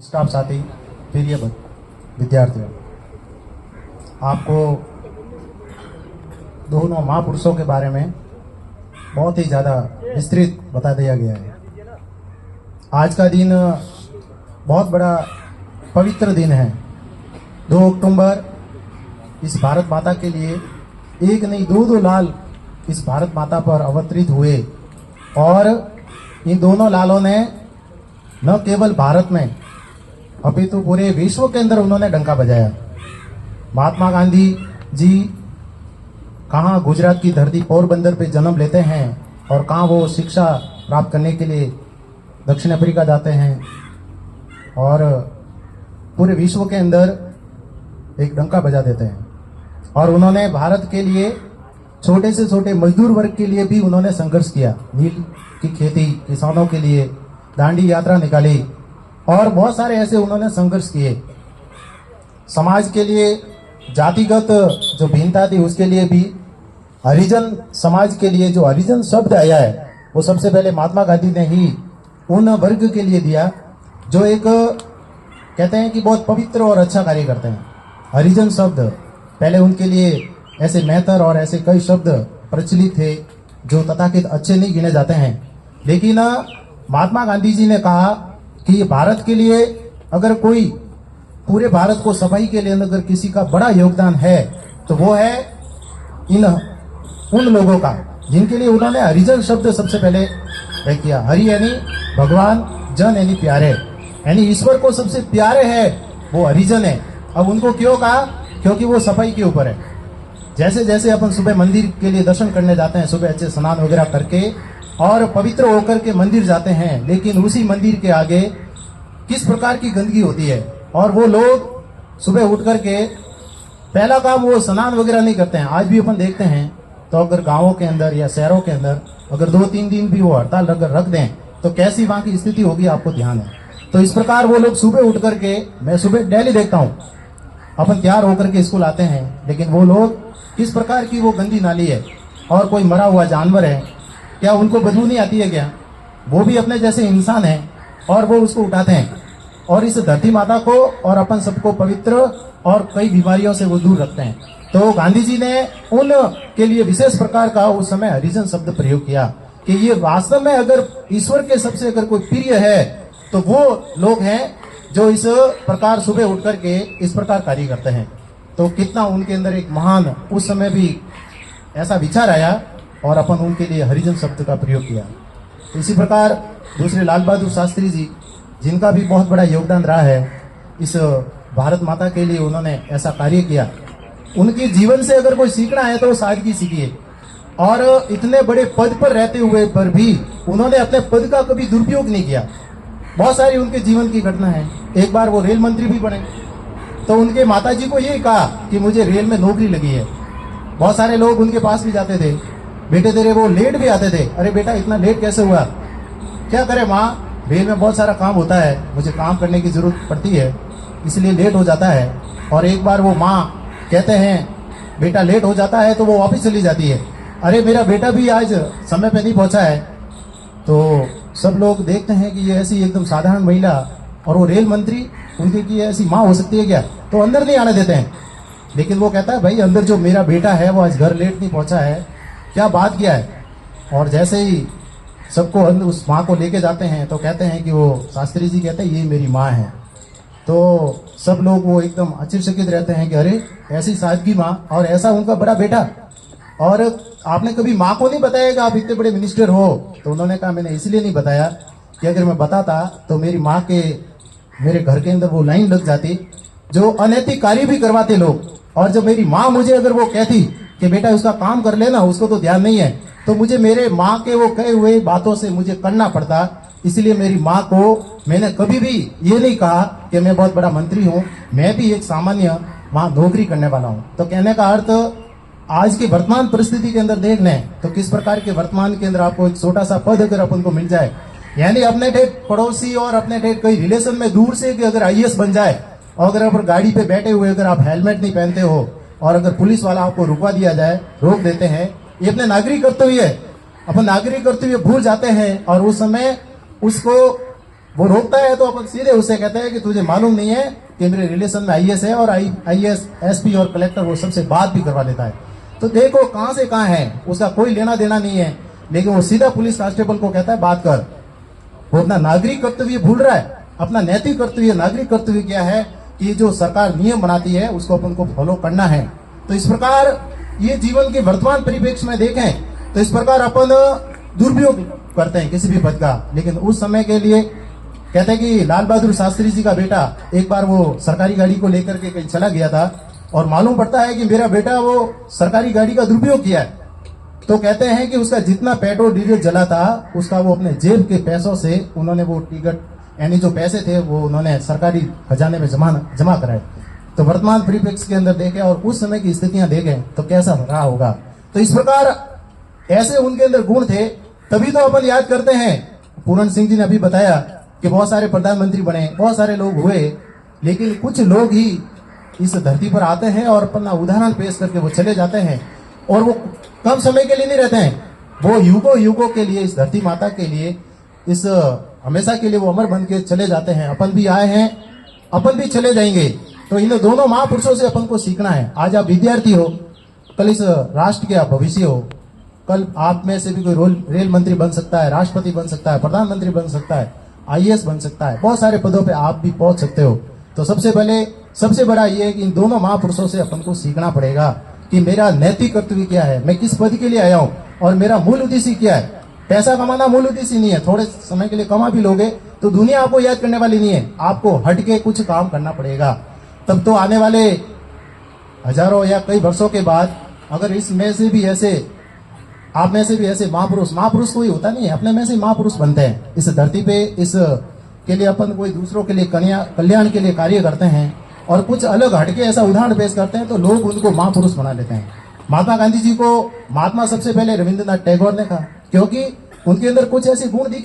Staff साथी, प्रिय विद्यार्थियों, आपको दोनों महापुरुषों के बारे में बहुत ही ज़्यादा विस्तृत बता दिया गया है। आज का दिन बहुत बड़ा पवित्र दिन है। 2 अक्टूबर इस भारत माता के लिए एक नहीं दो लाल इस भारत माता पर अवतरित हुए और इन दोनों लालों ने न केवल भारत में अपितु पूरे विश्व के अंदर उन्होंने डंका बजाया। महात्मा गांधी जी कहाँ गुजरात की धरती पोरबंदर पे जन्म लेते हैं और कहाँ वो शिक्षा प्राप्त करने के लिए दक्षिण अफ्रीका जाते हैं और पूरे विश्व के अंदर एक डंका बजा देते हैं। और उन्होंने भारत के लिए छोटे से छोटे मजदूर वर्ग के लिए भी उन्होंने संघर्ष किया। नील की खेती, किसानों के लिए दांडी यात्रा निकाली और बहुत सारे ऐसे उन्होंने संघर्ष किए। समाज के लिए जातिगत जो भिन्नता थी उसके लिए भी हरिजन समाज के लिए जो हरिजन शब्द आया है वो सबसे पहले महात्मा गांधी ने ही उन वर्ग के लिए दिया जो एक कहते हैं कि बहुत पवित्र और अच्छा कार्य करते हैं। हरिजन शब्द पहले उनके लिए ऐसे मेहतर और ऐसे कई शब्द प्रचलित थे जो तथाकथित अच्छे नहीं गिने जाते हैं, लेकिन महात्मा गांधी जी ने कहा कि भारत के लिए अगर कोई पूरे भारत को सफाई के लिए अगर किसी का बड़ा योगदान है तो वो है उन लोगों का जिनके लिए उन्होंने हरिजन शब्द सबसे पहले तय किया। हरि यानी भगवान, जन यानी प्यारे, यानी ईश्वर को सबसे प्यारे है वो हरिजन है। अब उनको क्यों कहा? क्योंकि वो सफाई के ऊपर है। जैसे जैसे अपन सुबह मंदिर के लिए दर्शन करने जाते हैं, सुबह अच्छे स्नान वगैरह करके और पवित्र होकर के मंदिर जाते हैं, लेकिन उसी मंदिर के आगे किस प्रकार की गंदगी होती है। और वो लोग सुबह उठ करके पहला काम वो स्नान वगैरह नहीं करते हैं। आज भी अपन देखते हैं तो अगर गांवों के अंदर या शहरों के अंदर अगर 2-3 दिन भी वो हड़ताल अगर रख दें तो कैसी वहां की स्थिति होगी आपको ध्यान है। तो इस प्रकार वो लोग सुबह उठ करके, मैं सुबह डेली देखता हूँ, अपन तैयार होकर के स्कूल आते हैं, लेकिन वो लोग किस प्रकार की वो गंदी नाली है और कोई मरा हुआ जानवर है, क्या उनको बदबू नहीं आती है क्या? वो भी अपने जैसे इंसान है और वो उसको उठाते हैं और इस धरती माता को और अपन सबको पवित्र और कई बीमारियों से वो दूर रखते हैं। तो गांधी जी ने उन के लिए विशेष प्रकार का उस समय हरिजन शब्द प्रयोग किया कि ये वास्तव में अगर ईश्वर के सबसे अगर कोई प्रिय है तो वो लोग हैं जो इस प्रकार सुबह उठ करके इस प्रकार कार्य करते हैं। तो कितना उनके अंदर एक महान उस समय भी ऐसा विचार आया और अपन उनके लिए हरिजन शब्द का प्रयोग किया। तो इसी प्रकार दूसरे लाल बहादुर शास्त्री जी, जिनका भी बहुत बड़ा योगदान रहा है इस भारत माता के लिए, उन्होंने ऐसा कार्य किया। उनके जीवन से अगर कोई सीखना है तो वो सादगी सीखिए। और इतने बड़े पद पर रहते हुए पर भी उन्होंने अपने पद का कभी दुरुपयोग नहीं किया। बहुत सारी उनके जीवन की घटना है। एक बार वो रेल मंत्री भी बने तो उनके माताजी को यही कहा कि मुझे रेल में नौकरी लगी है। बहुत सारे लोग उनके पास भी जाते थे, बेटे तेरे वो लेट भी आते थे, अरे बेटा इतना लेट कैसे हुआ? क्या करे माँ, रेल में बहुत सारा काम होता है, मुझे काम करने की जरूरत पड़ती है इसलिए लेट हो जाता है। और एक बार वो माँ कहते हैं बेटा लेट हो जाता है तो वो वापस चली जाती है, अरे मेरा बेटा भी आज समय पे नहीं पहुंचा है। तो सब लोग देखते हैं कि ये ऐसी एकदम साधारण महिला और वो रेल मंत्री, उनकी की ऐसी माँ हो सकती है क्या? तो अंदर नहीं आने देते हैं। लेकिन वो कहता है भाई अंदर जो मेरा बेटा है वो आज घर लेट नहीं पहुंचा है, क्या बात किया है? और जैसे ही सबको उस माँ को लेके जाते हैं तो कहते हैं कि वो शास्त्री जी कहते हैं ये मेरी माँ है। तो सब लोग वो एकदम आश्चर्यचकित रहते हैं कि अरे ऐसी सादगी माँ और ऐसा उनका बड़ा बेटा, और आपने कभी माँ को नहीं बताया कि आप इतने बड़े मिनिस्टर हो? तो उन्होंने कहा मैंने इसलिए नहीं बताया कि अगर मैं बताता तो मेरी माँ के मेरे घर के अंदर वो लाइन लग जाती जो अनैतिक कार्य भी करवाते लोग। और जब मेरी माँ मुझे अगर वो कहती कि बेटा उसका काम कर लेना, उसको तो ध्यान नहीं है, तो मुझे मेरे माँ के वो कहे हुए बातों से मुझे करना पड़ता। इसलिए मेरी माँ को मैंने कभी भी ये नहीं कहा कि मैं बहुत बड़ा मंत्री हूँ, मैं भी एक सामान्य वहाँ नौकरी करने वाला हूँ। तो कहने का अर्थ आज के वर्तमान परिस्थिति के अंदर देख लें तो किस प्रकार के वर्तमान के अंदर आपको एक छोटा सा पद अगर अपन को मिल जाए, यानी अपने ठेठ पड़ोसी और अपने ठेठ कई रिलेशन में दूर से कि अगर आईएएस बन जाए और अगर गाड़ी पे बैठे हुए अगर आप हेलमेट नहीं पहनते हो और अगर पुलिस वाला आपको रुकवा दिया जाए, रोक देते हैं, ये अपने नागरिक कर्तव्य है। अपन नागरिक कर्तव्य भूल जाते हैं और उस समय उसको वो रोकता है तो अपन सीधे उससे कहते हैं कि तुझे मालूम नहीं है कि मेरे रिलेशन में आईएएस है, और आईएएस एसपी और कलेक्टर वो सबसे बात भी करवा लेता है। तो देखो कहां से कहां है, उसका कोई लेना देना नहीं है, लेकिन वो सीधा पुलिस कांस्टेबल को कहता है बात कर। वो अपना नागरिक कर्तव्य भूल रहा है। अपना नैतिक कर्तव्य, नागरिक कर्तव्य क्या है कि जो सरकार नियम बनाती है उसको अपन को फॉलो करना है। तो इस प्रकार ये जीवन के वर्तमान परिप्रेक्ष्य में देखें तो इस प्रकार अपन दुरुपयोग करते हैं किसी भी पद का। लेकिन उस समय के लिए कहते हैं कि लाल बहादुर शास्त्री जी का बेटा एक बार वो सरकारी गाड़ी को लेकर के कहीं चला गया था, और मालूम पड़ता है कि मेरा बेटा वो सरकारी गाड़ी का दुरुपयोग किया है। तो कहते हैं कि उसका जितना पेट्रोल डीजल जला था उसका वो अपने जेब के पैसों से उन्होंने वो टिकट यानी जो पैसे थे वो उन्होंने सरकारी खजाने में जमा कराए। तो वर्तमान परिप्रेक्ष्य के अंदर देखें और उस समय की स्थितियां देखें तो कैसा रहा होगा। तो इस प्रकार ऐसे उनके अंदर गुण थे, तभी तो अपन याद करते हैं। पूरन सिंह जी ने अभी बताया कि बहुत सारे प्रधानमंत्री बने, बहुत सारे लोग हुए, लेकिन कुछ लोग ही इस धरती पर आते हैं और अपना उदाहरण पेश करके वो चले जाते हैं, और वो कम समय के लिए नहीं रहते हैं, वो युगों युगों के लिए इस धरती माता के लिए इस हमेशा के लिए वो अमर बन के चले जाते हैं। अपन भी आए हैं, अपन भी चले जाएंगे। तो इन दोनों महापुरुषों से अपन को सीखना है। आज आप विद्यार्थी हो, कल इस राष्ट्र के आप भविष्य हो। कल आप में से भी कोई रेल मंत्री बन सकता है, राष्ट्रपति बन सकता है, प्रधानमंत्री बन सकता है, आईएएस बन सकता है, बहुत सारे पदों पे आप भी पहुंच सकते हो। तो सबसे पहले सबसे बड़ा ये है कि इन दोनों महापुरुषों से अपन को सीखना पड़ेगा कि मेरा नैतिक कर्तव्य क्या है, मैं किस पद के लिए आया हूं, और मेरा मूल उद्देश्य क्या है। पैसा कमाना मूल उद्देश्य नहीं है। थोड़े समय के लिए कमा भी लोगे तो दुनिया आपको याद करने वाली नहीं है, आपको हटके कुछ काम करना पड़ेगा। तब तो आने वाले हजारों या कई वर्षों के बाद अगर इसमें से भी ऐसे आप में से भी ऐसे महापुरुष कोई होता नहीं है, अपने में से महापुरुष बनते हैं इस धरती पे। इस के लिए अपन कोई दूसरों के लिए कल्याण के लिए कार्य करते हैं और कुछ अलग हटके ऐसा उदाहरण पेश करते हैं तो लोग उनको महापुरुष बना लेते हैं। महात्मा गांधी जी को महात्मा सबसे पहले रविंद्रनाथ टैगोर ने कहा, क्योंकि उनके अंदर कुछ ऐसे गुण दिखे।